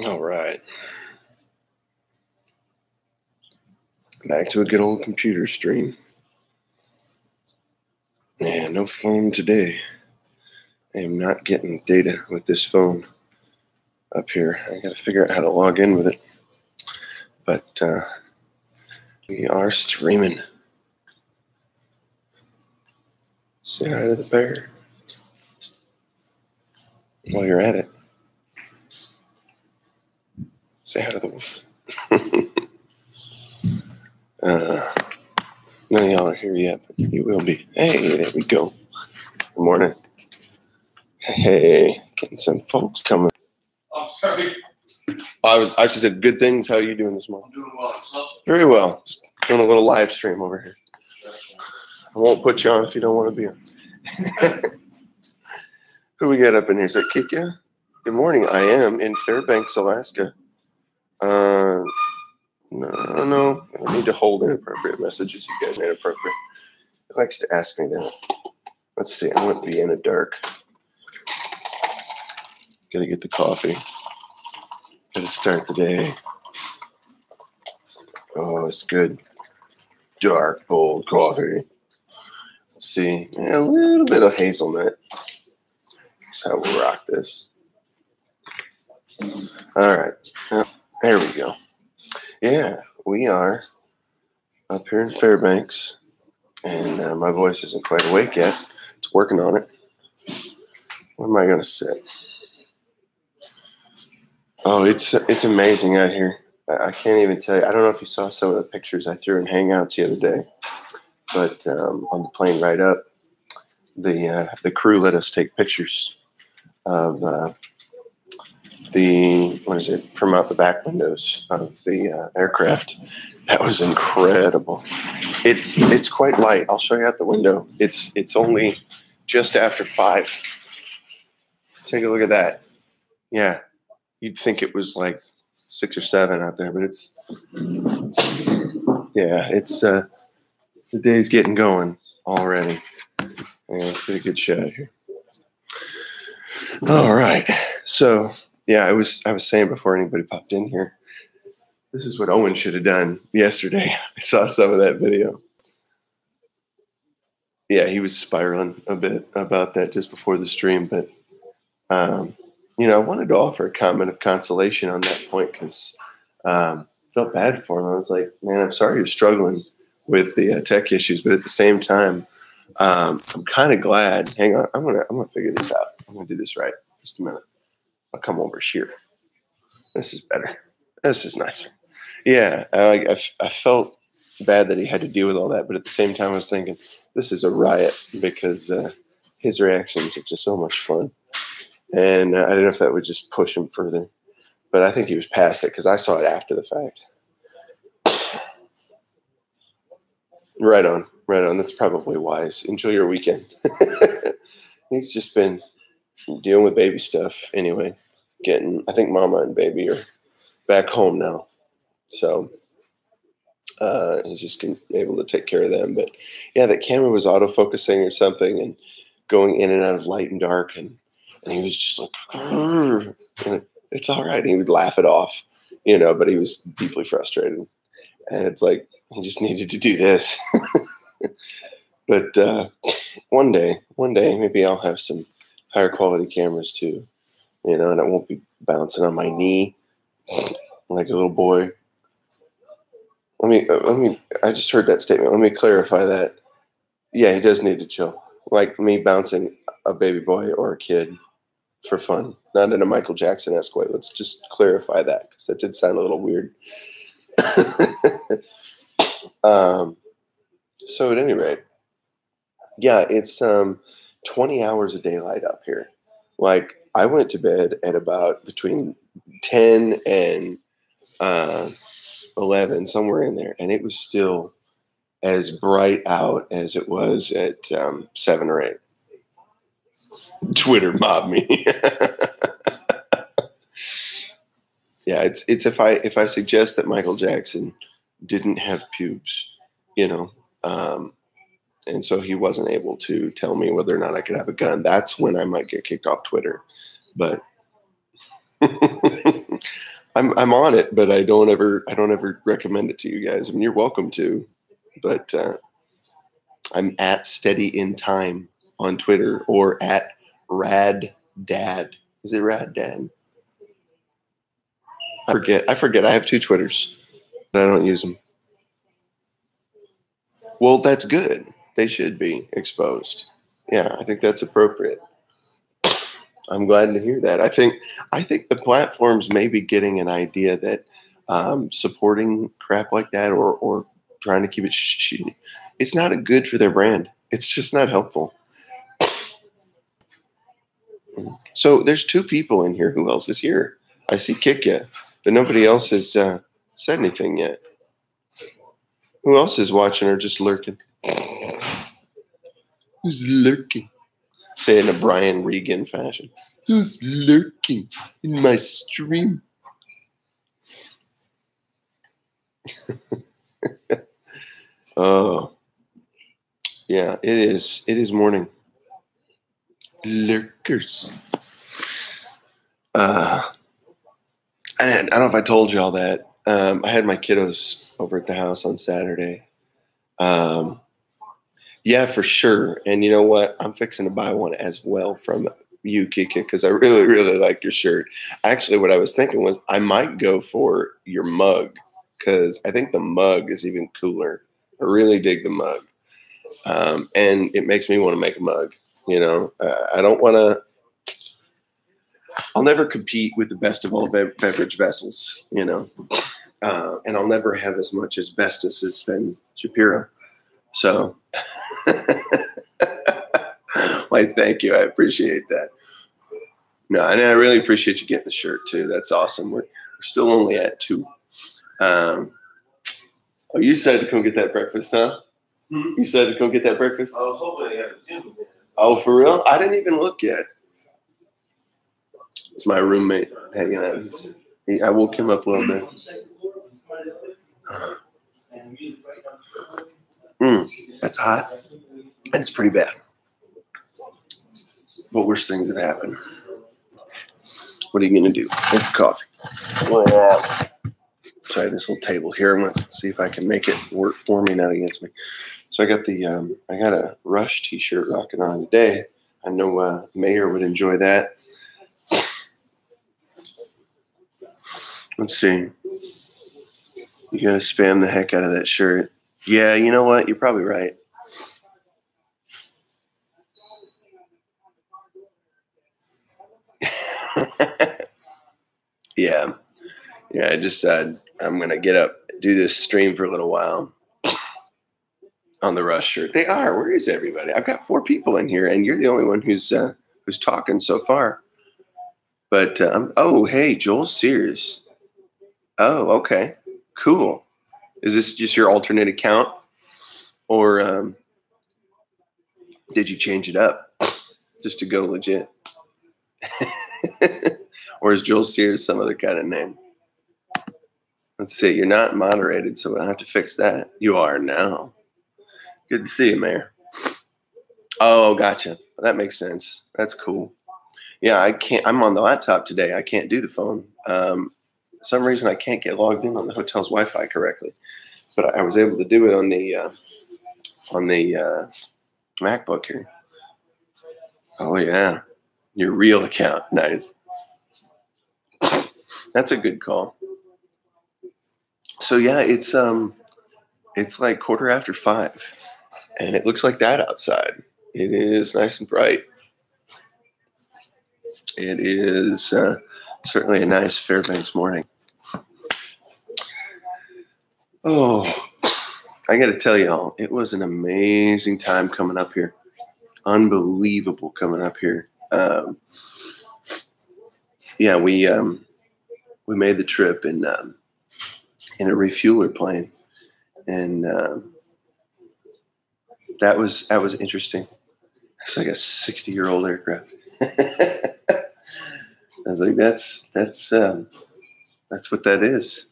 All right. Back to a good old computer stream. And no phone today. I am not getting data with this phone up here. I got to figure out how to log in with it. But we are streaming. Say hi to the bear while you're at it. Say hi to the wolf. None of y'all are here yet, but you will be. Hey, there we go. Good morning. Hey, getting some folks coming. I'm sorry. I just said good things. How are you doing this morning? I'm doing well. Yourself? Very well. Just doing a little live stream over here. I won't put you on if you don't want to be on. Who we got up in here? Is that Kika? Good morning. I am in Fairbanks, Alaska. No. I need to hold inappropriate messages. You guys are inappropriate. It likes to ask me that. Let's see. I want Vienna dark. Gotta get the coffee. Gotta start the day. Oh, it's good. Dark, bold coffee. Let's see. A little bit of hazelnut. That's how we'll rock this. All right. There we go. Yeah, we are up here in Fairbanks, and my voice isn't quite awake yet. It's working on it. Where am I going to sit? Oh, it's amazing out here. I can't even tell you. I don't know if you saw some of the pictures I threw in Hangouts the other day, but on the plane ride up, the crew let us take pictures of from out the back windows of the aircraft. That was incredible. It's quite light. I'll show you out the window. It's only just after 5. Take a look at that. Yeah, you'd think it was like 6 or 7 out there, but it's the day's getting going already. Yeah, let's get a good shot here. All right, so. Yeah, I was saying before anybody popped in here, this is what Owen should have done yesterday. I saw some of that video. Yeah, he was spiraling a bit about that just before the stream, but I wanted to offer a comment of consolation on that point because felt bad for him. I was like, man, I'm sorry you're struggling with the tech issues, but at the same time, I'm kind of glad. Hang on, I'm gonna figure this out. I'm gonna do this right. Just a minute. I'll come over here. This is better. This is nicer. Yeah, I felt bad that he had to deal with all that, but at the same time, I was thinking this is a riot because his reactions are just so much fun, and I don't know if that would just push him further, but I think he was past it because I saw it after the fact. Right on. That's probably wise. Enjoy your weekend. He's just been dealing with baby stuff anyway. I think mama and baby are back home now. So he's just able to take care of them. But yeah, that camera was autofocusing or something and going in and out of light and dark. And he was just like, it's all right. And he would laugh it off, but he was deeply frustrated. And it's like, he just needed to do this. But one day, maybe I'll have some higher quality cameras too. And I won't be bouncing on my knee like a little boy. I just heard that statement. Let me clarify that. Yeah, he does need to chill. Like me bouncing a baby boy or a kid for fun, not in a Michael Jackson-esque way. Let's just clarify that because that did sound a little weird. So at any rate, yeah, it's 20 hours of daylight up here. Like, I went to bed at about between 10 and 11, somewhere in there, and it was still as bright out as it was at 7 or 8. Twitter mobbed me. Yeah, it's if I suggest that Michael Jackson didn't have pubes, and so he wasn't able to tell me whether or not I could have a gun. That's when I might get kicked off Twitter. But I'm on it, but I don't ever recommend it to you guys. I mean, you're welcome to, but I'm at Steady in Time on Twitter or at Rad Dad. Is it Rad Dad? I forget. I have 2 Twitters, but I don't use them. Well, that's good. They should be exposed. Yeah, I think that's appropriate. I'm glad to hear that. I think the platforms may be getting an idea that supporting crap like that or trying to keep it it's not good for their brand. It's just not helpful. So there's 2 people in here. Who else is here? I see Kikya, but nobody else has said anything yet. Who else is watching or just lurking? Who's lurking? Say it in a Brian Regan fashion. Who's lurking in my stream? Oh, yeah, it is. It is morning. Lurkers. I don't know if I told you all that. I had my kiddos over at the house on Saturday. Yeah, for sure. And you know what? I'm fixing to buy one as well from you, Kika, because I really, really like your shirt. Actually, what I was thinking was I might go for your mug because I think the mug is even cooler. I really dig the mug. And it makes me want to make a mug. You know, I don't want to. I'll never compete with the best of all beverage vessels, you know, and I'll never have as much asbestos as Ben Shapiro. So, why, thank you. I appreciate that. No, and I really appreciate you getting the shirt too. That's awesome. We're still only at 2. Oh, you said to come get that breakfast, huh? You said to come get that breakfast? I was hoping they had a gym. Oh, for real? I didn't even look yet. It's my roommate hanging out. I woke him up a little bit. That's hot. And it's pretty bad. But worse things have happened. What are you going to do? It's coffee. Try this little table here. I'm going to see if I can make it work for me, not against me. So I got I got a Rush t-shirt rocking on today. I know Mayor would enjoy that. Let's see. You got to spam the heck out of that shirt. Yeah, you know what? You're probably right. Yeah. I just said I'm going to get up, do this stream for a little while on the Rush shirt. They are. Where is everybody? I've got 4 people in here, and you're the only one who's talking so far. But, oh, hey, Joel Sears. Oh, okay. Cool. Is this just your alternate account? Or did you change it up just to go legit? Or is Joel Sears some other kind of name? Let's see. You're not moderated, so we'll have to fix that. You are now. Good to see you, Mayor. Oh, gotcha. That makes sense. That's cool. Yeah, I can't. I'm on the laptop today. I can't do the phone. For some reason, I can't get logged in on the hotel's Wi-Fi correctly, but I was able to do it on the MacBook here. Oh yeah, your real account. Nice. That's a good call. So yeah, it's like 5:15, and it looks like that outside. It is nice and bright. It is certainly a nice Fairbanks morning. Oh, I got to tell y'all, it was an amazing time coming up here. Unbelievable coming up here. Yeah, we made the trip in a refueler plane, and that was interesting. It's like a 60-year-old aircraft. I was like, that's what that is,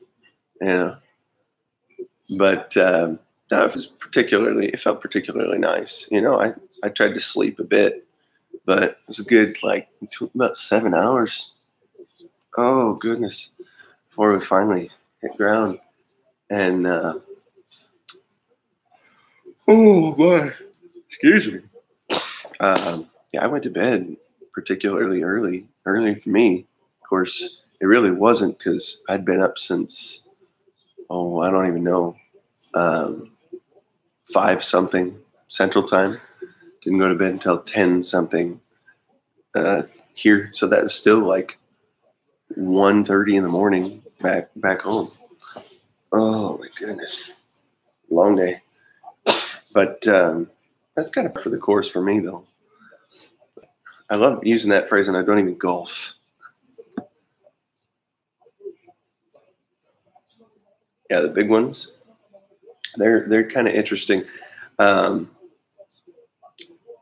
you know. But no, it felt particularly nice. You know, I tried to sleep a bit, but it was a good about 7 hours. Oh goodness, before we finally hit ground. And oh boy, excuse me. Yeah, I went to bed particularly early for me. Of course, it really wasn't because I'd been up since, oh, I don't even know, 5 something Central Time. Didn't go to bed until 10 something here. So that was still like 1:30 in the morning back home. Oh my goodness. Long day. But that's kind of for the course for me though. I love using that phrase, and I don't even golf. Yeah, the big ones. They're kind of interesting.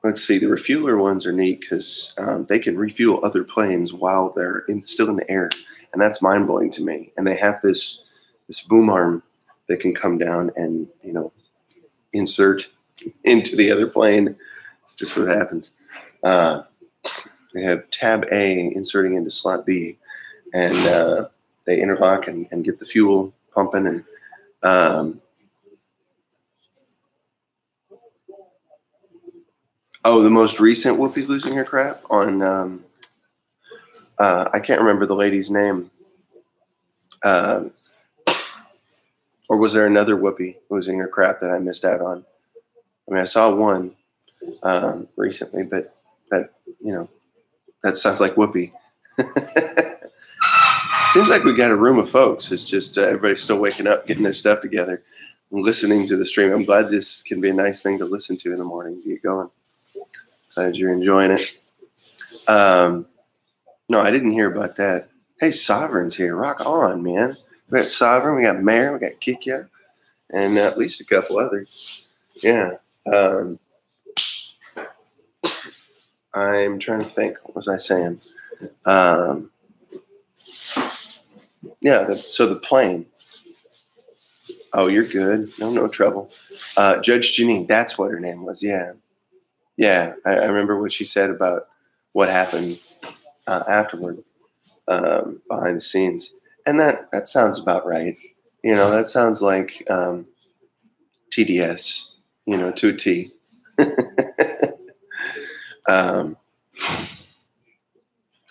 Let's see. The refueler ones are neat because they can refuel other planes while they're still in the air, and that's mind blowing to me. And they have this boom arm that can come down and insert into the other plane. It's just what happens. They have tab A inserting into slot B, and they interlock and get the fuel pumping. And the most recent Whoopi losing her crap on I can't remember the lady's name. Or was there another Whoopi losing her crap that I missed out on? I mean, I saw one recently, but that sounds like Whoopi. Seems like we got a room of folks. It's just everybody's still waking up, getting their stuff together, and listening to the stream. I'm glad this can be a nice thing to listen to in the morning. Get going. Glad you're enjoying it. No, I didn't hear about that. Hey, Sovereign's here. Rock on, man. We got Sovereign, we got Mayor, we got Kikya, and at least a couple others. Yeah. I'm trying to think. What was I saying? Yeah, so the plane. Oh, you're good. No trouble. Judge Janine, that's what her name was. Yeah. Yeah, I remember what she said about what happened afterward, behind the scenes. And that sounds about right. That sounds like TDS, to a T.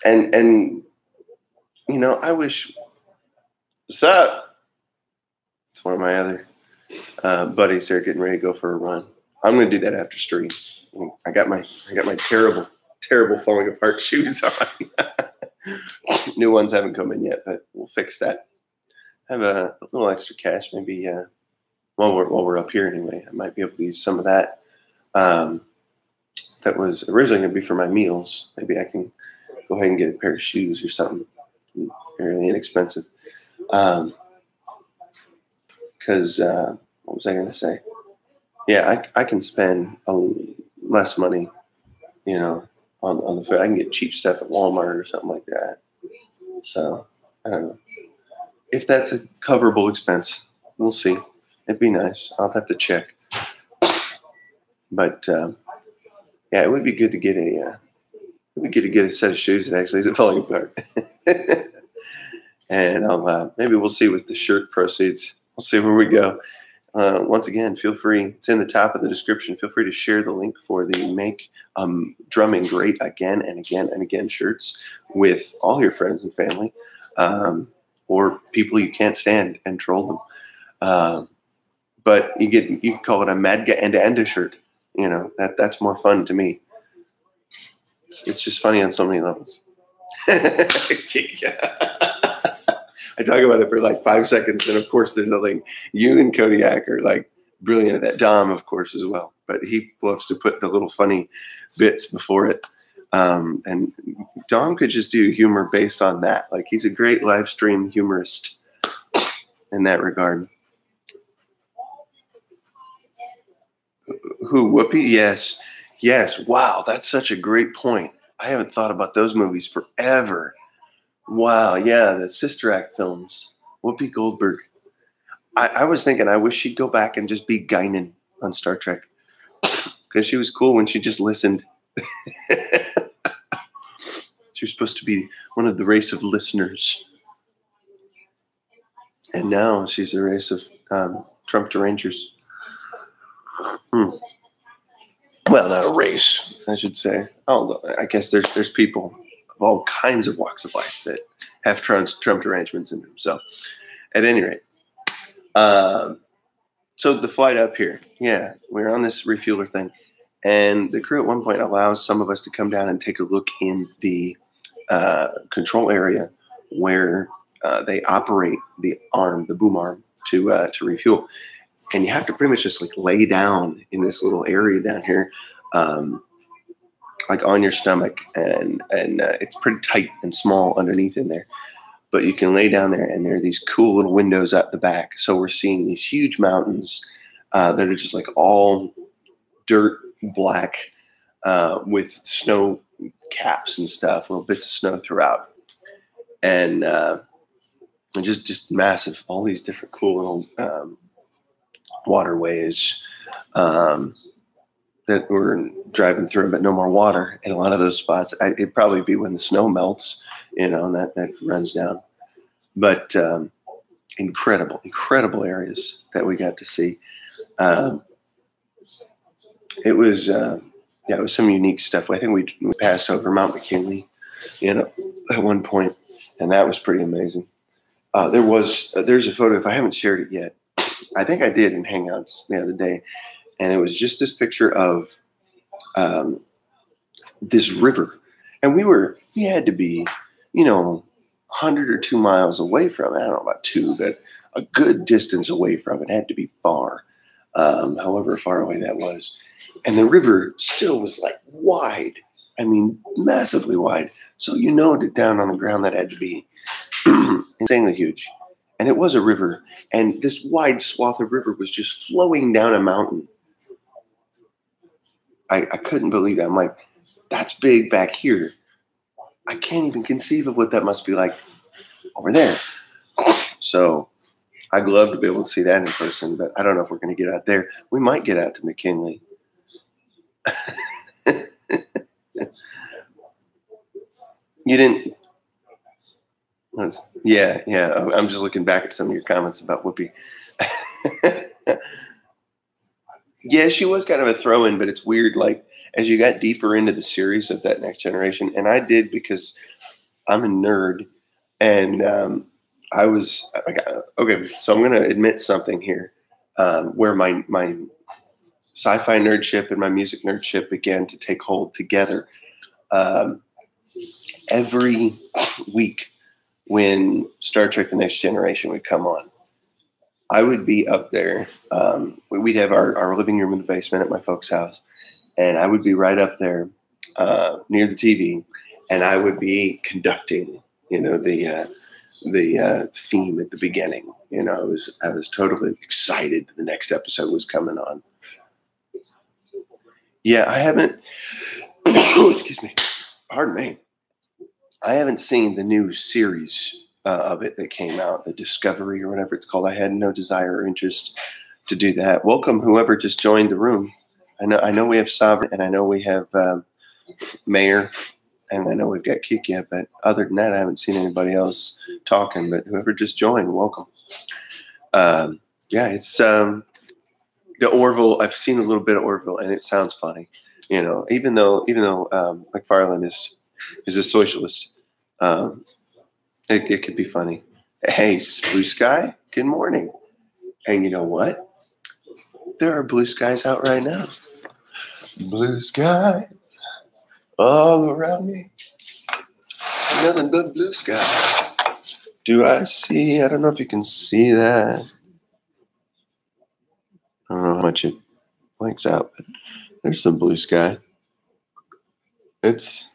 And I wish. What's up? It's one of my other buddies there getting ready to go for a run. I'm going to do that after stream. I got my terrible falling apart shoes on. New ones haven't come in yet, but we'll fix that. Have a little extra cash, maybe while we're up here anyway. I might be able to use some of that. That was originally going to be for my meals. Maybe I can go ahead and get a pair of shoes or something really inexpensive. Because what was I going to say? Yeah, I can spend less money, on the food. I can get cheap stuff at Walmart or something like that. So I don't know if that's a coverable expense. We'll see. It'd be nice. I'll have to check. But yeah, it would be good to get a set of shoes that actually isn't falling apart. And maybe we'll see with the shirt proceeds. We'll see where we go. Once again, feel free. It's in the top of the description. Feel free to share the link for the Make Drumming Great Again and Again and Again shirts with all your friends and family, or people you can't stand and troll them. But you can call it a Madga and shirt. That's more fun to me. It's just funny on so many levels. I talk about it for like 5 seconds, and of course there's nothing. You and Kodiak are like brilliant at that. Dom, of course, as well, but he loves to put the little funny bits before it. And Dom could just do humor based on that. Like, he's a great live stream humorist in that regard. Who, Whoopi? Yes. Wow, that's such a great point. I haven't thought about those movies forever. Wow, yeah, the Sister Act films. Whoopi Goldberg. I was thinking, I wish she'd go back and just be Guinan on Star Trek, because she was cool when she just listened. She was supposed to be one of the race of listeners. And now she's the race of Trump derangers. Well, not a race, I should say. Although I guess there's people of all kinds of walks of life that have Trump derangements in them. So, at any rate, so the flight up here, yeah, we're on this refueler thing, and the crew at one point allows some of us to come down and take a look in the control area where they operate the boom arm to refuel. And you have to pretty much just like lay down in this little area down here, like on your stomach, and it's pretty tight and small underneath in there. But you can lay down there, and there are these cool little windows up the back. So we're seeing these huge mountains that are just like all dirt black with snow caps and stuff, little bits of snow throughout, and just massive. All these different cool little waterways that we're driving through, but no more water in a lot of those spots. It'd probably be when the snow melts, and that runs down. But incredible areas that we got to see. It was it was some unique stuff. I think we passed over Mount McKinley, at one point, and that was pretty amazing. There's a photo, if I haven't shared it yet, I think I did in Hangouts the other day, and it was just this picture of this river, and we had to be, 100 or 2 miles away from it. I don't know about 2, but a good distance away from it. Had to be far, however far away that was. And the river still was like wide. I mean, massively wide. So that down on the ground that had to be insanely huge. And it was a river. And this wide swath of river was just flowing down a mountain. I couldn't believe it. I'm like, that's big back here. I can't even conceive of what that must be like over there. So I'd love to be able to see that in person, but I don't know if we're going to get out there. We might get out to McKinley. You didn't? Yeah. I'm just looking back at some of your comments about Whoopi. Yeah, she was kind of a throw-in, but it's weird. Like, as you got deeper into the series of that Next Generation, and I did because I'm a nerd, and I was like, okay, so I'm going to admit something here, where my sci-fi nerdship and my music nerdship began to take hold together. Every week when Star Trek The Next Generation would come on, I would be up there. We'd have our living room in the basement at my folks' house, and I would be right up there near the TV, and I would be conducting, the theme at the beginning. I was totally excited that the next episode was coming on. Yeah, I haven't. Excuse me. Pardon me. I haven't seen the new series of it that came out, the Discovery or whatever it's called. I had no desire or interest to do that. Welcome, whoever just joined the room. I know we have Sovereign, and I know we have Mayor, and I know we've got Kikia, but other than that, I haven't seen anybody else talking. But whoever just joined, welcome. It's the Orville. I've seen a little bit of Orville, and it sounds funny. Even though McFarlane is a socialist, it could be funny. Hey, blue sky. Good morning. And you know what? There are blue skies out right now. Blue skies all around me. Nothing but blue sky. Do I see? I don't know if you can see that. I don't know how much it blanks out, but there's some blue sky. It's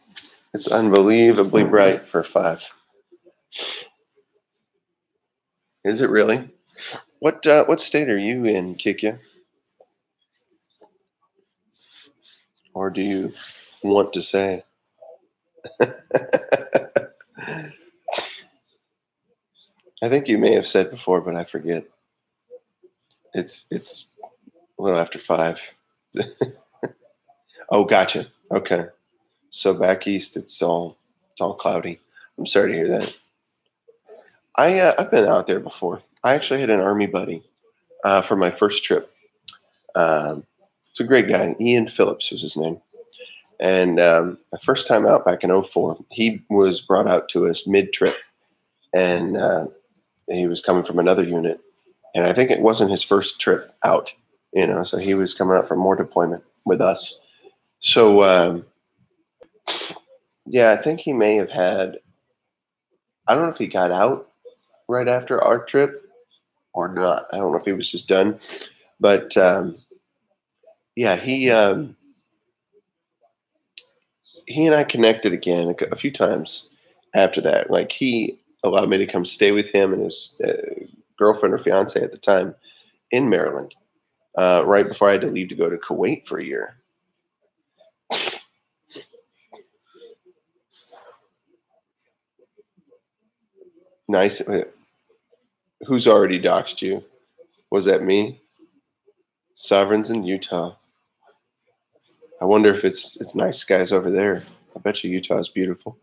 unbelievably bright for 5. Is it really? What state are you in, Kikia? Or do you want to say? I think you may have said before, but I forget. It's a little after 5. Oh, gotcha. Okay. So back east, it's all cloudy. I'm sorry to hear that. I've been out there before. I actually had an Army buddy for my first trip. It's a great guy. Ian Phillips was his name. And my first time out back in '04, he was brought out to us mid-trip. And he was coming from another unit. And I think it wasn't his first trip out, so he was coming out for more deployment with us. So, yeah, I think he may have had, I don't know if he got out right after our trip or not. I don't know if he was just done. But, yeah, he and I connected again a few times after that. Like, he allowed me to come stay with him and his girlfriend or fiance at the time in Maryland, right before I had to leave to go to Kuwait for a year. Nice. Who's already doxed you? Was that me? Sovereigns in Utah. I wonder if it's nice skies over there. I bet you Utah is beautiful.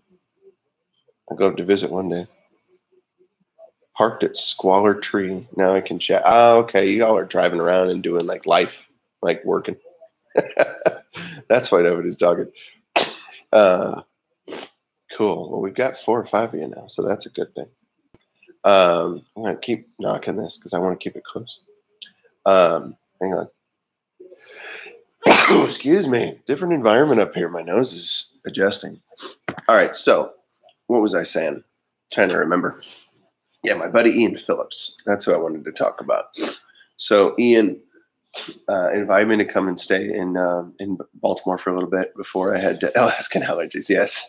I'll go up to visit one day. Parked at Squalor Tree. Now I can chat. Oh, okay. Y'all are driving around and doing like life, like working. That's why nobody's talking. Cool. Well, we've got 4 or 5 of you now, so that's a good thing. I'm going to keep knocking this because I want to keep it close. Hang on. Excuse me. Different environment up here. My nose is adjusting. All right. So what was I saying? Trying to remember. Yeah, my buddy Ian Phillips. That's who I wanted to talk about. So Ian invited me to come and stay in Baltimore for a little bit before I had Alaskan allergies. Yes.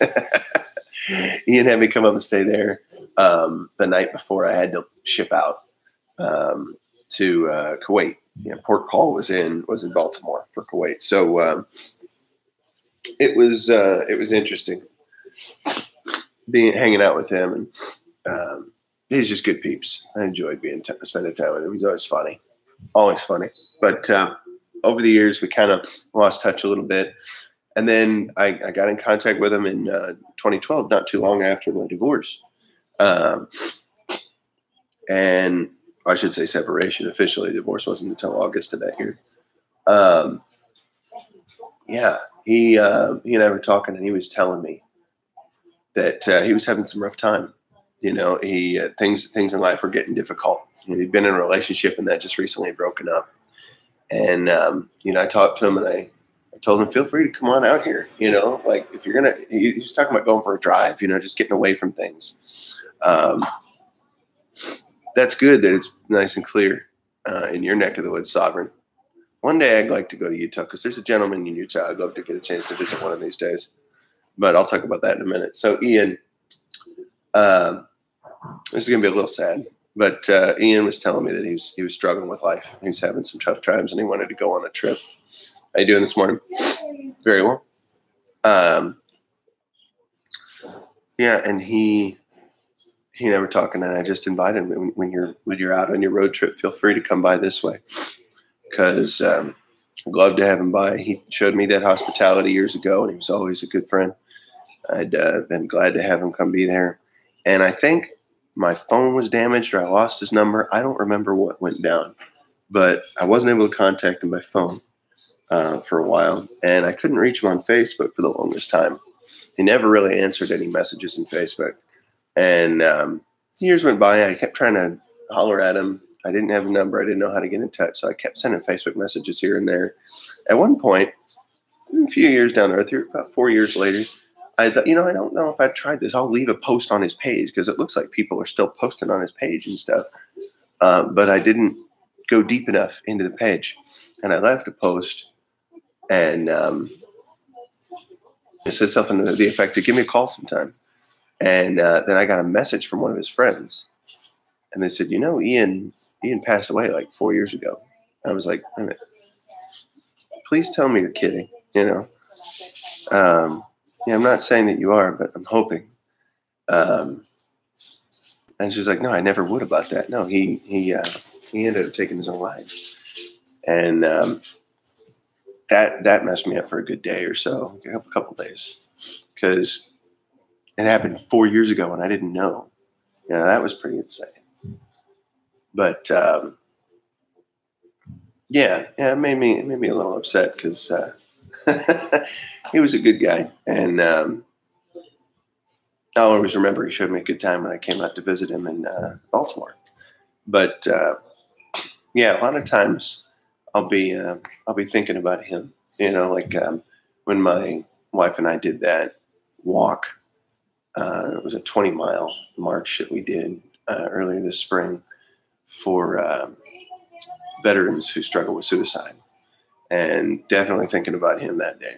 Ian had me come up and stay there the night before I had to ship out to Kuwait. Port call was in Baltimore for Kuwait. So it was interesting hanging out with him, and he's just good peeps. I enjoyed spending time with him. He's always funny. But over the years, we kind of lost touch a little bit. And then I got in contact with him in 2012, not too long after my divorce. And I should say separation. Officially, divorce wasn't until August of that year. Yeah, he and I were talking, and he was telling me that he was having some rough time. Things in life were getting difficult. He'd been in a relationship, and that just recently broken up. And I talked to him, and I told him, feel free to come on out here. Like if you're gonna, he was talking about going for a drive. Just getting away from things. That's good that it's nice and clear in your neck of the woods, Sovereign. One day I'd like to go to Utah because there's a gentleman in Utah I'd love to get a chance to visit one of these days. But I'll talk about that in a minute. So Ian, this is gonna be a little sad, but Ian was telling me that he was struggling with life. He was having some tough times, and he wanted to go on a trip. How you doing this morning? Very well. Yeah, and he never talking, and I just invited him when you're out on your road trip, feel free to come by this way, because I'd love to have him by. He showed me that hospitality years ago, and he was always a good friend. I'd been glad to have him come be there. And I think my phone was damaged, or I lost his number. I don't remember what went down, but I wasn't able to contact him by phone for a while, and I couldn't reach him on Facebook for the longest time. He never really answered any messages in Facebook. And years went by. I kept trying to holler at him. I didn't have a number. I didn't know how to get in touch, so I kept sending Facebook messages here and there. At one point, a few years down the road, about 4 years later, I thought, I don't know if I've tried this. I'll leave a post on his page because it looks like people are still posting on his page and stuff. But I didn't go deep enough into the page. And I left a post, and it said something to the effect of, give me a call sometime. And then I got a message from one of his friends, and they said, Ian passed away like 4 years ago. I was like, wait a minute. Please tell me you're kidding. Yeah, I'm not saying that you are, but I'm hoping. And she's like, no, I never would about that. No, he ended up taking his own life, and that messed me up for a good day or so, a couple days, because it happened 4 years ago and I didn't know. That was pretty insane. But yeah, it made me a little upset because he was a good guy, and I'll always remember he showed me a good time when I came out to visit him in Baltimore. But yeah, a lot of times I'll be thinking about him. Like when my wife and I did that walk. It was a 20-mile march that we did earlier this spring for veterans who struggle with suicide, and definitely thinking about him that day,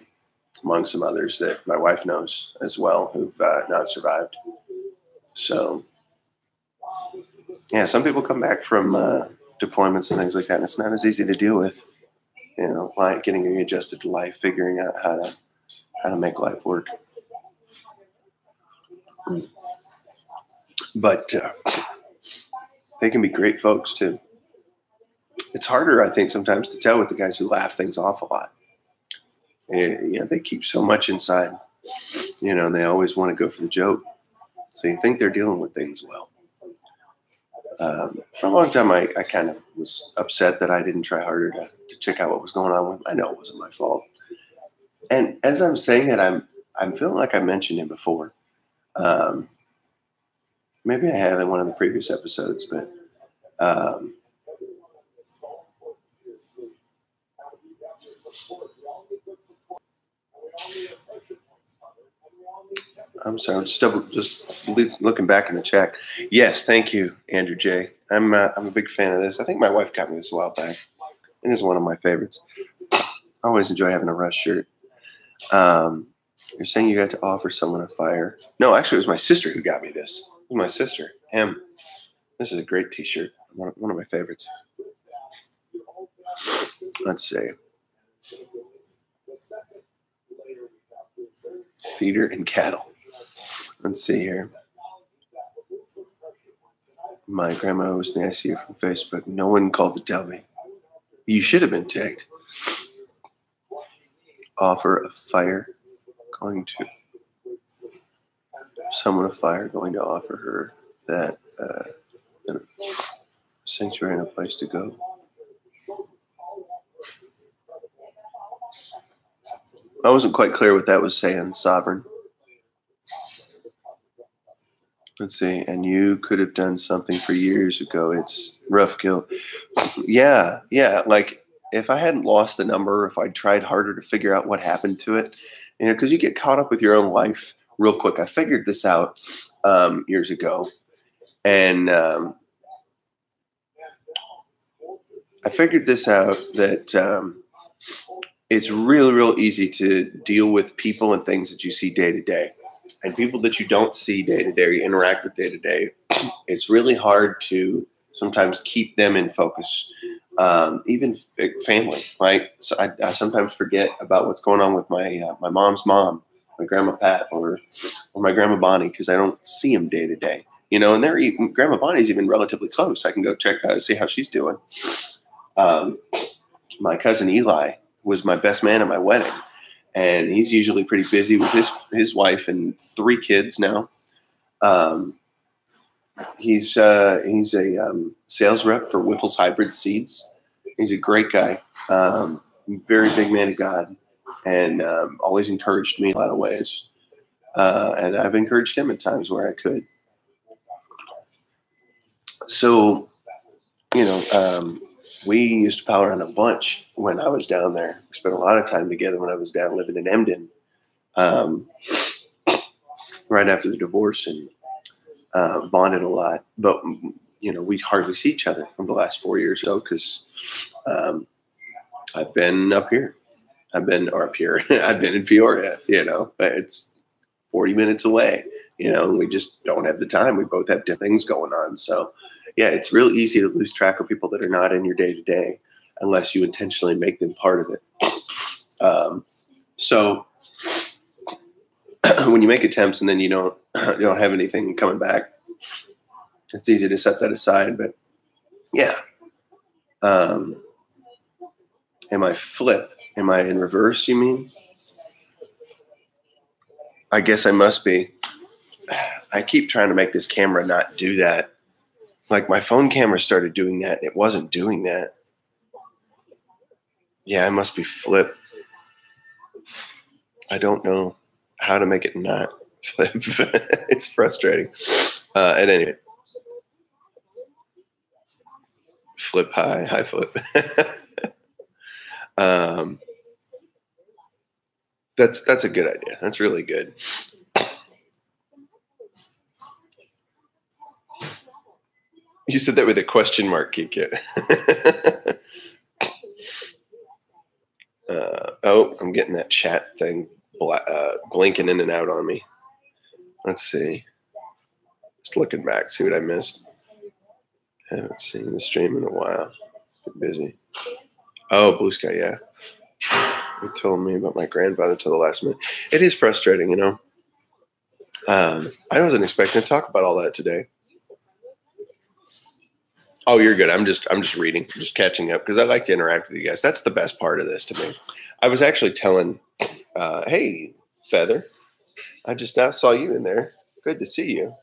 among some others that my wife knows as well who've not survived. So yeah, some people come back from deployments and things like that, and it's not as easy to deal with. Like getting readjusted to life, figuring out how to make life work. But they can be great folks too. It's harder, I think, sometimes to tell with the guys who laugh things off a lot. They keep so much inside. They always want to go for the joke. So you think they're dealing with things well. For a long time, I kind of was upset that I didn't try harder to check out what was going on with him. I know it wasn't my fault. And as I'm saying that, I'm feeling like I mentioned him before. Maybe I have in one of the previous episodes, but I'm sorry, I'm just looking back in the chat. Yes, thank you, Andrew J. I'm a big fan of this. I think my wife got me this a while back. It is one of my favorites. I always enjoy having a Rush shirt. You're saying you got to offer someone a fire? No, actually, it was my sister who got me this. It was my sister, M. This is a great T-shirt. One of my favorites. Let's see. Feeder and cattle. Let's see here. My grandma was nasty from Facebook. No one called to tell me. You should have been ticked. Offer a fire. Going to summon a fire. Going to offer her that sanctuary and a place to go. I wasn't quite clear what that was saying, Sovereign. Let's see. And you could have done something for years ago. It's rough guilt. Yeah. Like if I hadn't lost the number, if I'd tried harder to figure out what happened to it, because you get caught up with your own life real quick. I figured this out years ago. And I figured this out that it's real easy to deal with people and things that you see day to day. And people that you don't see day to day, or you interact with day to day, it's really hard to sometimes keep them in focus. Even family, right? So I sometimes forget about what's going on with my mom's mom, my grandma Pat, or my grandma Bonnie, because I don't see them day to day. And grandma Bonnie's even relatively close. I can go check see how she's doing. My cousin Eli was my best man at my wedding. And he's usually pretty busy with his wife and 3 kids now. He's a sales rep for Whiffle's Hybrid Seeds. He's a great guy, very big man of God, and always encouraged me in a lot of ways. And I've encouraged him at times where I could. So, we used to pal around a bunch when I was down there. We spent a lot of time together when I was down living in Emden, right after the divorce, and bonded a lot. But, we hardly see each other for the last 4 years or so because I've been up here. I've been in Peoria, it's 40 minutes away. We just don't have the time. We both have different things going on. So, yeah, it's real easy to lose track of people that are not in your day-to-day unless you intentionally make them part of it. So when you make attempts and then you don't have anything coming back, it's easy to set that aside. But, yeah. Am I flip? Am I in reverse, you mean? I guess I must be. I keep trying to make this camera not do that. Like my phone camera started doing that. It wasn't doing that. Yeah, it must be flip. I don't know how to make it not flip. It's frustrating. At any rate, flip high, high flip. That's a good idea. That's really good. You said that with a question mark, Kika. Oh, I'm getting that chat thing blinking in and out on me. Let's see. Just looking back, see what I missed. Haven't seen the stream in a while. Been busy. Oh, Blue Sky, yeah. He told me about my grandfather till the last minute. It is frustrating, you know. I wasn't expecting to talk about all that today. Oh, you're good. I'm just reading, just catching up because I like to interact with you guys. That's the best part of this to me. I was actually telling, hey, Feather, I just now saw you in there. Good to see you.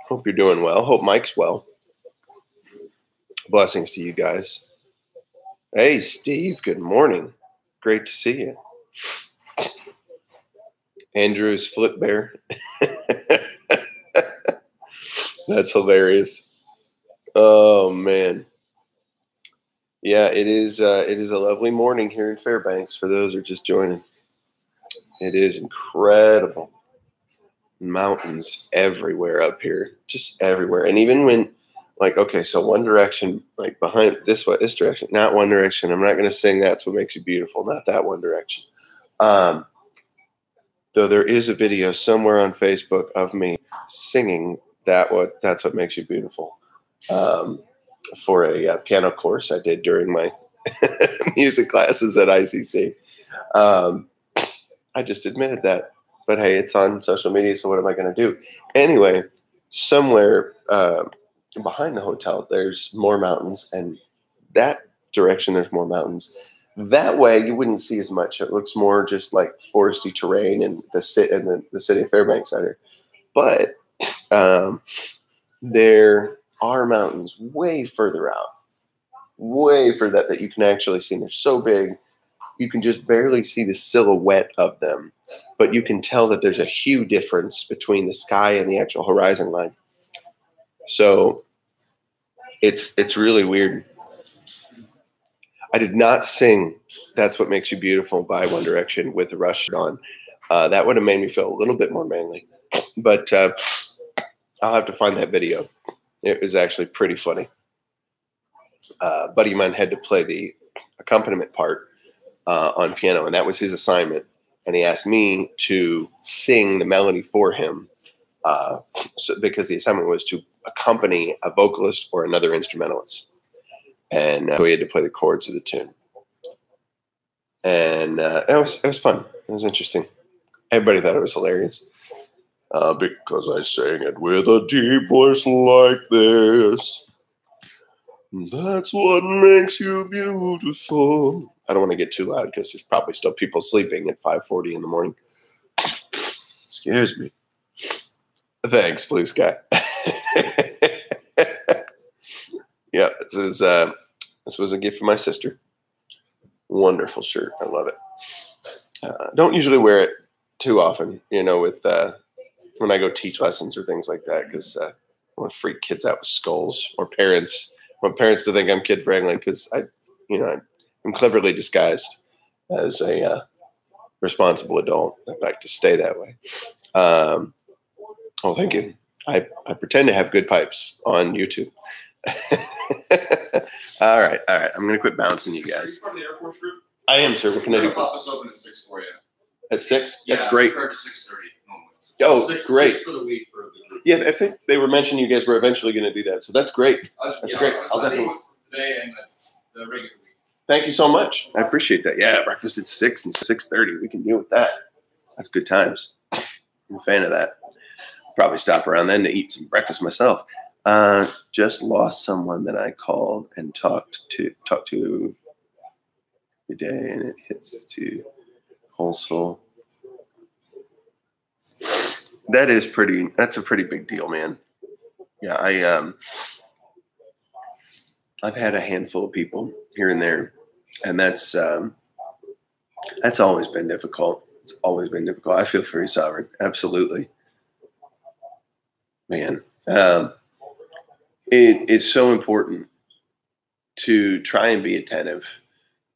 Hope you're doing well. Hope Mike's well. Blessings to you guys. Hey, Steve. Good morning. Great to see you. Andrew's flip bear. That's hilarious. Oh man. Yeah, it is a lovely morning here in Fairbanks for those who are just joining. It is incredible. Mountains everywhere up here. Just everywhere. And even when like, okay, so One Direction, like behind this way, this direction, not One Direction. I'm not gonna sing That's What Makes You Beautiful, not that One Direction. Though there is a video somewhere on Facebook of me singing That's What Makes You Beautiful. For a piano course I did during my music classes at ICC. I just admitted that. But hey, it's on social media, so what am I going to do? Anyway, somewhere behind the hotel, there's more mountains, and that direction, there's more mountains. That way, you wouldn't see as much. It looks more just like foresty terrain and the city of Fairbanks out here. But there are mountains way further out, way further that you can actually see. They're so big, you can just barely see the silhouette of them, but you can tell that there's a huge difference between the sky and the actual horizon line. So it's really weird. I did not sing That's What Makes You Beautiful by One Direction with the Rush on. That would have made me feel a little bit more manly, but I'll have to find that video. It was actually pretty funny. A buddy of mine had to play the accompaniment part on piano, and that was his assignment. And he asked me to sing the melody for him because the assignment was to accompany a vocalist or another instrumentalist. And so he had to play the chords of the tune. And it was fun. It was interesting. Everybody thought it was hilarious. Because I sang it with a deep voice like this. That's what makes you beautiful. I don't want to get too loud because there's probably still people sleeping at 5:40 in the morning. Scares me. Thanks, Blue Sky. Yeah, this was a gift from my sister. Wonderful shirt. I love it. Don't usually wear it too often, you know, with when I go teach lessons or things like that, because I want to freak kids out with skulls, or parents. I want parents to think I'm kid friendly because I'm cleverly disguised as a responsible adult. I like to stay that way. Oh, thank you. I pretend to have good pipes on YouTube. All right. I'm going to quit bouncing you guys. Are you part of the Air Force group? I am, sir. What can I do? Office open at 6 for you. At 6? Yeah, that's great. Compared to 6:30 normally. Oh, 6, great. 6 for the week for the group. Yeah, I think they were mentioning you guys were eventually going to do that, so that's great. That's great. I'll definitely today and the regular week. Thank you so much. I appreciate that. Yeah, breakfast at 6 and 6:30. We can deal with that. That's good times. I'm a fan of that. Probably stop around then to eat some breakfast myself. Just lost someone that I called and talked to every day, and it hits to whole soul. That's a pretty big deal, man. Yeah, I've had a handful of people here and there, and that's always been difficult. It's always been difficult. I feel for you, Sovereign. Absolutely, man. It's so important to try and be attentive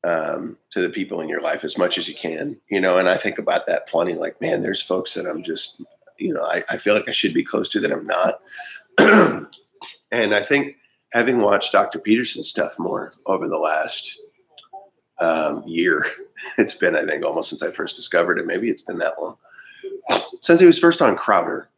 to the people in your life as much as you can, you know. And I think about that plenty. Like, man, there's folks that I'm just, you know, I feel like I should be close to that I'm not. And I think having watched Dr. Peterson's stuff more over the last year, it's been, I think, almost since I first discovered it. Maybe it's been that long. Since he was first on Crowder.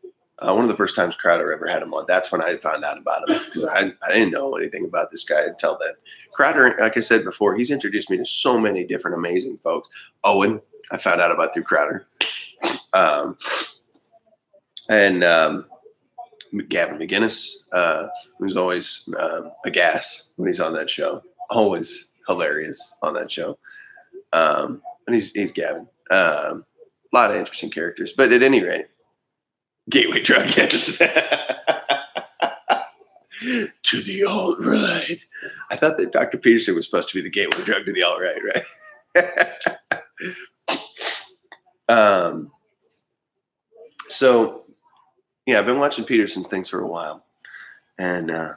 One of the first times Crowder ever had him on, that's when I found out about him, because I didn't know anything about this guy until then. Crowder, like I said before, he's introduced me to so many different amazing folks. Owen, I found out about through Crowder. And Gavin McGinnis, who's always a gas when he's on that show. Always hilarious on that show. And he's Gavin. A lot of interesting characters. But at any rate, gateway drug, yes. To the alt-right. I thought that Dr. Peterson was supposed to be the gateway drug to the alt-right, right? So, yeah, I've been watching Peterson's things for a while. And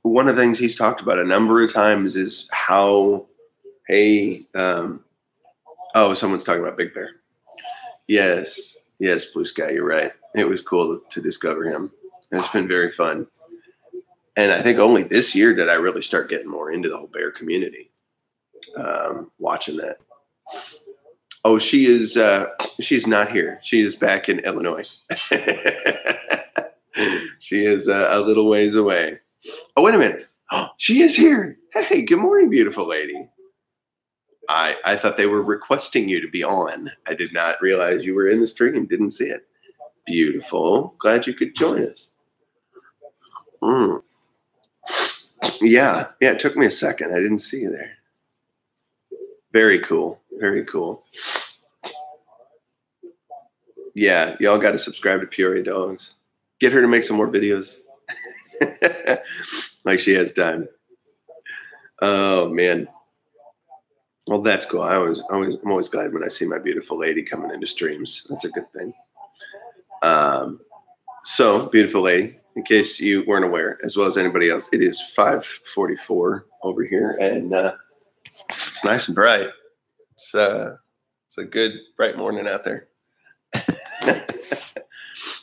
one of the things he's talked about a number of times is how, hey, oh, someone's talking about Big Bear. Yes, Blue Sky, you're right. It was cool to discover him. It's been very fun. And I think only this year did I really start getting more into the whole bear community, watching that. Oh, she's not here. She is back in Illinois. She is a little ways away. Oh, wait a minute. Oh, she is here. Hey, good morning, beautiful lady. I thought they were requesting you to be on. I did not realize you were in the stream. Didn't see it. Beautiful. Glad you could join us. Yeah, it took me a second. I didn't see you there. Very cool. Very cool. Yeah, y'all got to subscribe to Peoria Dogs. Get her to make some more videos. Like she has time. Oh, man. Well, that's cool. I'm always glad when I see my beautiful lady coming into streams. That's a good thing. So, beautiful lady, in case you weren't aware, as well as anybody else, it is 5:44 over here, and it's nice and bright. It's a good bright morning out there.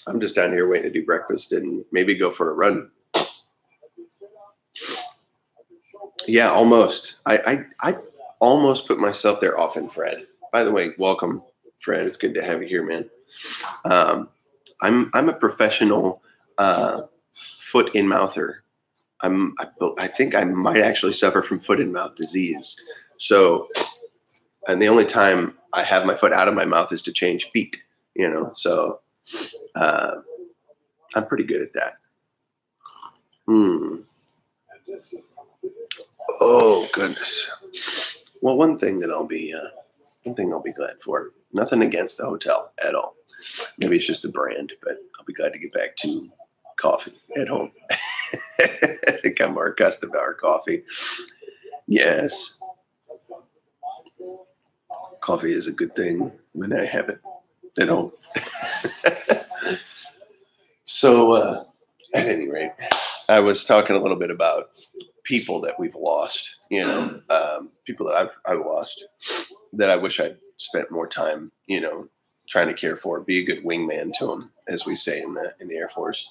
I'm just down here waiting to do breakfast and maybe go for a run. Yeah, almost. I almost put myself there often, Fred. By the way, welcome, Fred. It's good to have you here, man. I'm a professional foot and mouther. I think I might actually suffer from foot and mouth disease. So, and the only time I have my foot out of my mouth is to change feet, you know. So, I'm pretty good at that. Oh goodness. Well, one thing I'll be glad for. Nothing against the hotel at all. Maybe it's just a brand, but I'll be glad to get back to coffee at home. I think I'm more accustomed to our coffee. Yes. Coffee is a good thing when I have it at home. So, at any rate, I was talking a little bit about people that we've lost, you know, people that I've lost that I wish I'd spent more time, you know, trying to care for, be a good wingman to them, as we say in the Air Force.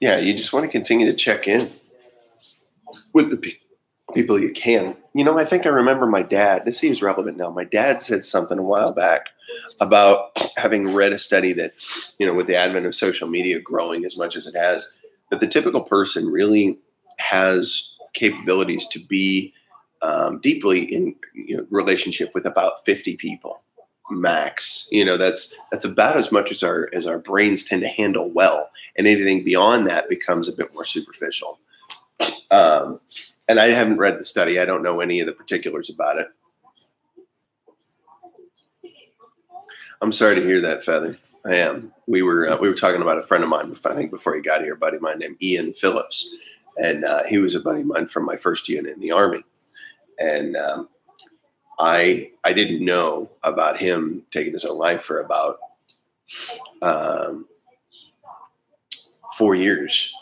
Yeah, you just want to continue to check in with the people you can. You know, I think I remember my dad, this seems relevant now. My dad said something a while back about having read a study that, you know, with the advent of social media growing as much as it has, that the typical person really has capabilities to be deeply in, you know, relationship with about 50 people max. You know, that's about as much as our brains tend to handle well, and anything beyond that becomes a bit more superficial. And I haven't read the study. I don't know any of the particulars about it. I'm sorry to hear that, Feather. I am. We were talking about a friend of mine, I think before he got here, a buddy of mine named Ian Phillips. And he was a buddy of mine from my first unit in the Army. And I didn't know about him taking his own life for about 4 years.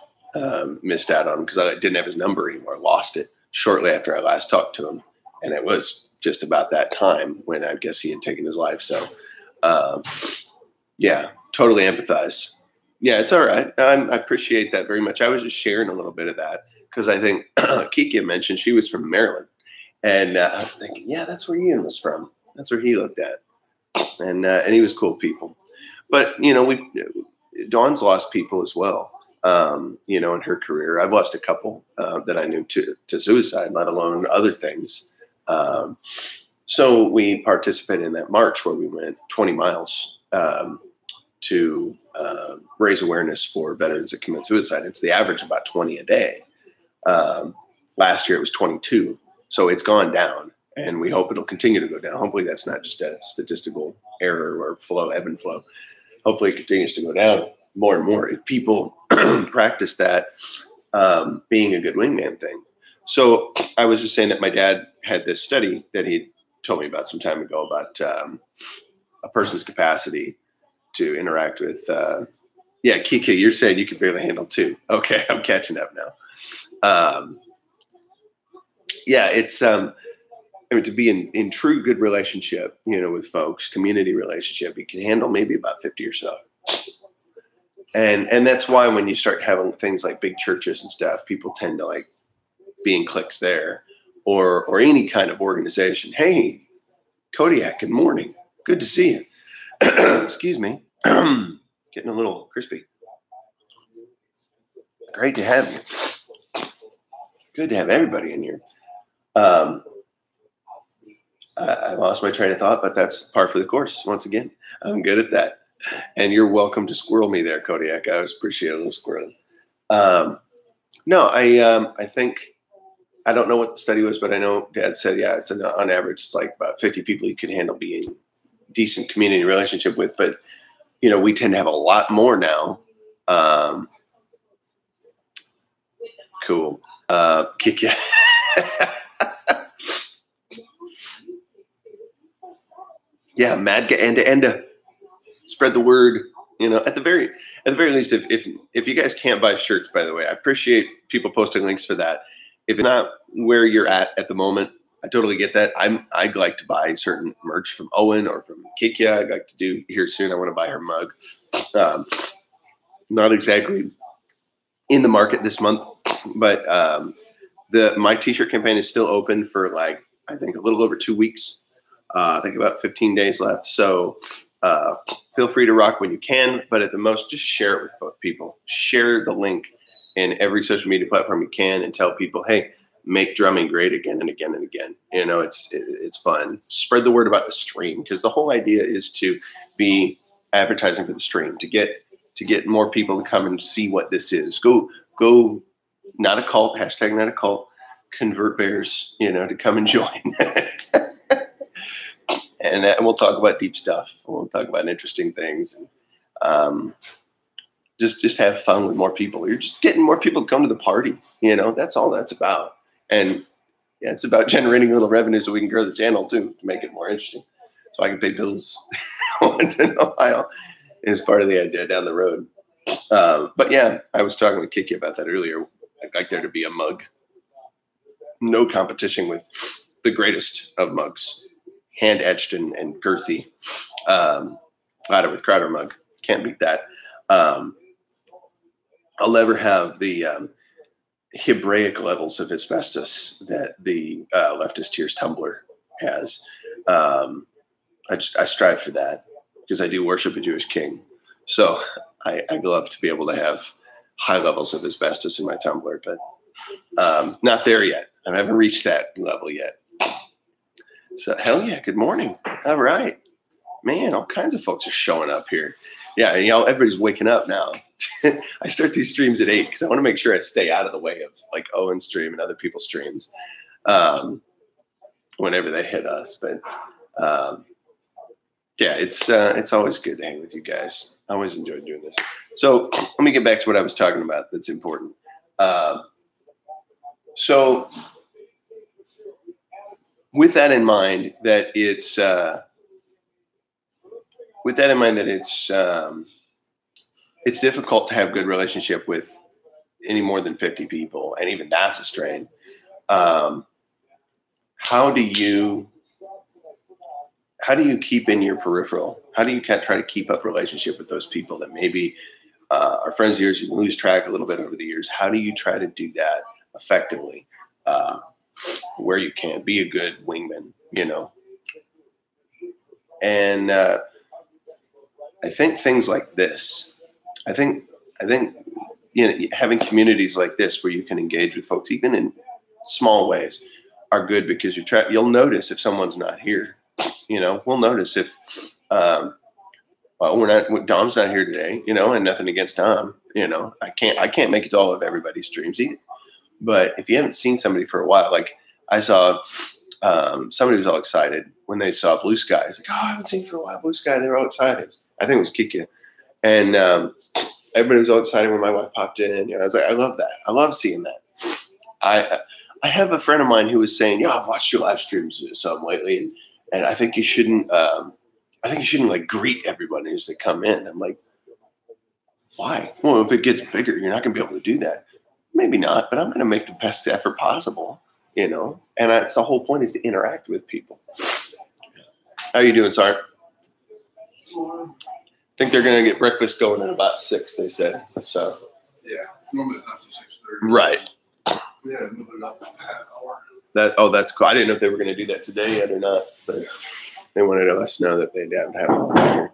Missed out on him because I didn't have his number anymore. Lost it shortly after I last talked to him. And it was just about that time when I guess he had taken his life. So, yeah, totally empathize. Yeah, it's all right. I appreciate that very much. I was just sharing a little bit of that because I think Kiki mentioned she was from Maryland. And I was thinking, yeah, that's where Ian was from. That's where he lived at. And he was cool people. But, you know, Dawn's lost people as well, you know, in her career. I've lost a couple that I knew to suicide, let alone other things. So we participated in that march where we went 20 miles to raise awareness for veterans that commit suicide. It's the average about 20 a day. Last year it was 22. So it's gone down, and we hope it'll continue to go down. Hopefully that's not just a statistical error or flow, ebb and flow. Hopefully it continues to go down more and more if people practice that being a good wingman thing. So I was just saying that my dad had this study that he told me about some time ago about a person's capacity to interact with. Yeah, Kiki, you're saying you could barely handle 2. Okay, I'm catching up now. Yeah, it's I mean, to be in true good relationship, you know, with folks, community relationship, you can handle maybe about 50 or so. And that's why when you start having things like big churches and stuff, people tend to like be in cliques there, or any kind of organization. Hey, Kodiak, good morning. Good to see you. Excuse me. Getting a little crispy. Great to have you. Good to have everybody in here. I lost my train of thought, but that's par for the course. Once again, I'm good at that. And you're welcome to squirrel me there, Kodiak. I always appreciate a little squirreling. No, I think, I don't know what the study was, but I know Dad said, yeah, it's on average, it's like about 50 people you can handle being decent community relationship with. But, you know, we tend to have a lot more now. Cool. Kick ya. Yeah, mad enda. Spread the word. You know, at the very least, if you guys can't buy shirts, by the way, I appreciate people posting links for that. If it's not where you're at the moment, I totally get that. I'd like to buy certain merch from Owen or from Kikia. I'd like to do here soon. I want to buy her mug. Not exactly in the market this month, but my t-shirt campaign is still open for like, I think a little over 2 weeks. I think about 15 days left. So feel free to rock when you can, but at the most, just share it with both people. Share the link in every social media platform you can and tell people, hey, make drumming great again and again and again. You know, it's fun. Spread the word about the stream, because the whole idea is to be advertising for the stream, to get more people to come and see what this is. Go, not a cult, hashtag not a cult, convert bears, you know, to come and join. And we'll talk about deep stuff. We'll talk about interesting things. And just have fun with more people. You're just getting more people to come to the party. You know, that's all that's about. And yeah, it's about generating a little revenue so we can grow the channel too, to make it more interesting. So I can pay bills once in a while is part of the idea down the road. But yeah, I was talking with Kiki about that earlier. I'd like there to be a mug. No competition with the greatest of mugs. Hand etched and girthy. Ladder with Crowder mug. Can't beat that. I'll never have the Hebraic levels of asbestos that the Leftist Tears tumbler has. I strive for that because I do worship a Jewish king. So I'd love to be able to have high levels of asbestos in my tumbler, but not there yet. I haven't reached that level yet. So hell yeah, good morning. All right. Man, all kinds of folks are showing up here. Yeah, you know, everybody's waking up now. I start these streams at 8 because I want to make sure I stay out of the way of like Owen's stream and other people's streams whenever they hit us. But Yeah, it's always good to hang with you guys. I always enjoy doing this. So let me get back to what I was talking about. That's important. So with that in mind, that it's it's difficult to have good relationship with any more than 50 people, and even that's a strain. How do you keep in your peripheral? How do you try to keep up relationship with those people that maybe are friends of yours? You lose track a little bit over the years. How do you try to do that effectively, where you can be a good wingman? And I think things like this. I think having communities like this where you can engage with folks, even in small ways, are good, because you'll notice if someone's not here. We'll notice if Dom's not here today, and nothing against Dom. I can't make it to all of everybody's streams either. But if you haven't seen somebody for a while, like I saw somebody was all excited when they saw Blue Sky. It's like, oh, I haven't seen for a while, Blue Sky. They were all excited. I think it was Kiki. And everybody was all excited when my wife popped in. I was like, I love that. I love seeing that. I have a friend of mine who was saying, I've watched your live streams some lately, and I think you shouldn't like greet everybody as they come in. I'm like, why? Well, if it gets bigger, you're not going to be able to do that. Maybe not, but I'm going to make the best effort possible, and that's the whole point, is to interact with people. How are you doing, Sark? I think they're going to get breakfast going at about 6, they said. So Yeah, normally it's not till 6:30. Right. Yeah, move it up a half hour. That's cool. I didn't know if they were going to do that today yet or not, but they wanted to let us know that they'd have it here.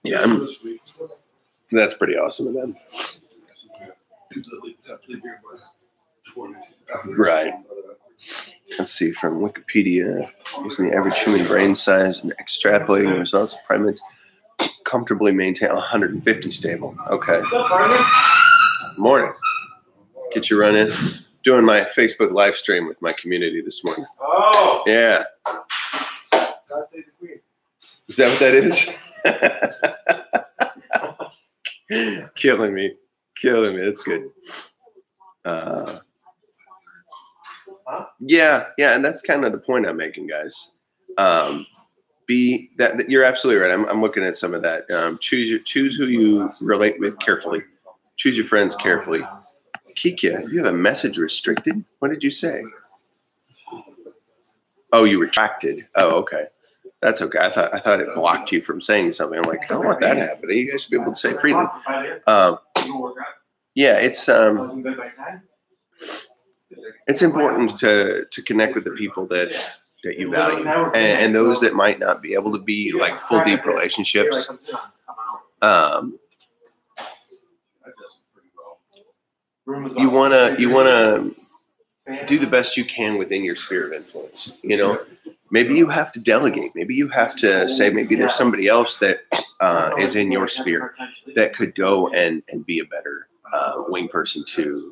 Yeah, that's pretty awesome of them. Right. Let's see, from Wikipedia, using the average human brain size and extrapolating the results of primates comfortably maintain 150 stable. Okay. Morning. Get your run in. Doing my Facebook live stream with my community this morning. Oh. Yeah. God save the queen. Is that what that is? Killing me. That's good. Yeah, and that's kind of the point I'm making, guys. You're absolutely right. I'm looking at some of that. Choose who you relate with carefully. Choose your friends carefully. Kikia, you have a message restricted? What did you say? Oh, you retracted. Oh, okay. That's okay. I thought it blocked you from saying something. I'm like, I don't want that happening. You guys should be able to say freely. Yeah, it's important to connect with the people that you value, and those that might not be able to be like full deep relationships. You wanna do the best you can within your sphere of influence. Maybe you have to delegate. Maybe you have to say, maybe there's somebody else that is in your sphere that could go and be a better wing person to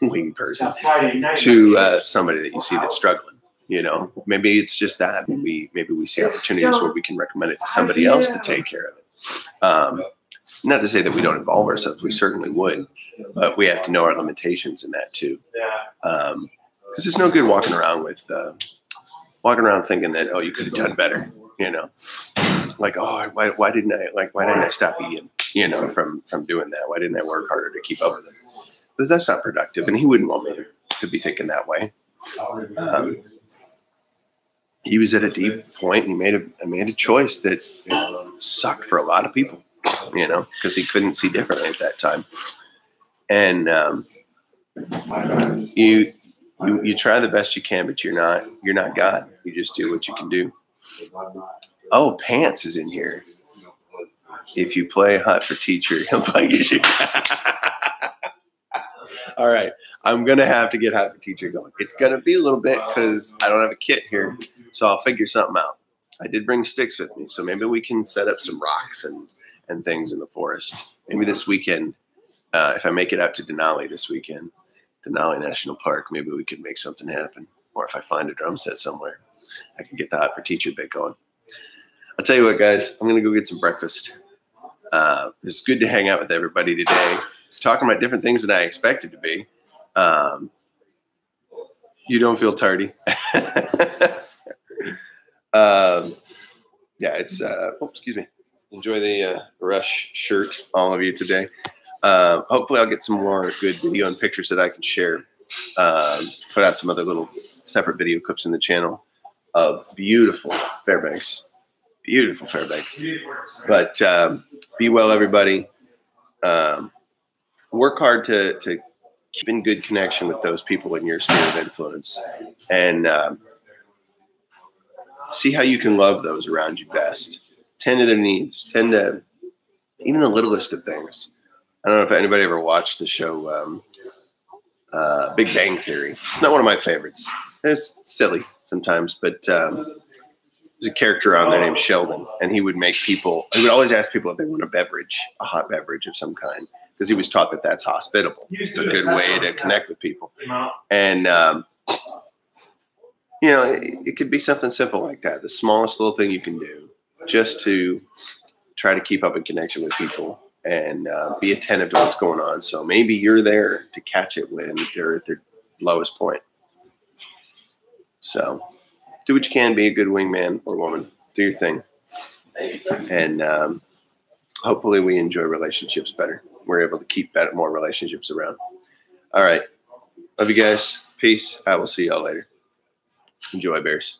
somebody that you see that's struggling. Maybe it's just that. Maybe we see opportunities where we can recommend it to somebody else to take care of it. Not to say that we don't involve ourselves. We certainly would, but we have to know our limitations in that too. Because there's no good walking around thinking that, oh, you could have done better. Like, oh, why didn't I stop Ian? From doing that. Why didn't I work harder to keep up with him? Because that's not productive, and he wouldn't want me to be thinking that way. He was at a deep point, and he made a choice that sucked for a lot of people. Because he couldn't see differently at that time. And you try the best you can, but you're not God. You just do what you can do. Oh, Pants is in here. If you play hot for teacher, he'll play you. All right, I'm gonna have to get hot for teacher going. It's gonna be a little bit because I don't have a kit here, so I'll figure something out. I did bring sticks with me, so maybe we can set up some rocks and things in the forest. Maybe this weekend, if I make it out to Denali this weekend, Denali National Park, maybe we could make something happen. Or if I find a drum set somewhere, I can get the hot for teacher bit going. I'll tell you what, guys. I'm gonna go get some breakfast. It's good to hang out with everybody today. I was talking about different things than I expected to be. You don't feel tardy. Yeah, it's excuse me. Enjoy the Rush shirt, all of you today. Hopefully I'll get some more good video and pictures that I can share. Put out some other little separate video clips in the channel of beautiful Fairbanks. Beautiful Fairbanks. But be well, everybody. Work hard to keep in good connection with those people in your sphere of influence. And see how you can love those around you best. Tend to their needs. Tend to even the littlest of things. I don't know if anybody ever watched the show Big Bang Theory. It's not one of my favorites. It's silly sometimes, but there's a character on there named Sheldon, and he would always ask people if they want a beverage, a hot beverage of some kind, because he was taught that that's hospitable. It's a good way to connect with people. And you know, it could be something simple like that. The smallest little thing you can do just to try to keep up in connection with people and be attentive to what's going on. So maybe you're there to catch it when they're at their lowest point. So do what you can. Be a good wingman or woman. Do your thing. And hopefully we enjoy relationships better. We're able to keep more relationships around. All right. Love you guys. Peace. I will see y'all later. Enjoy, Bears.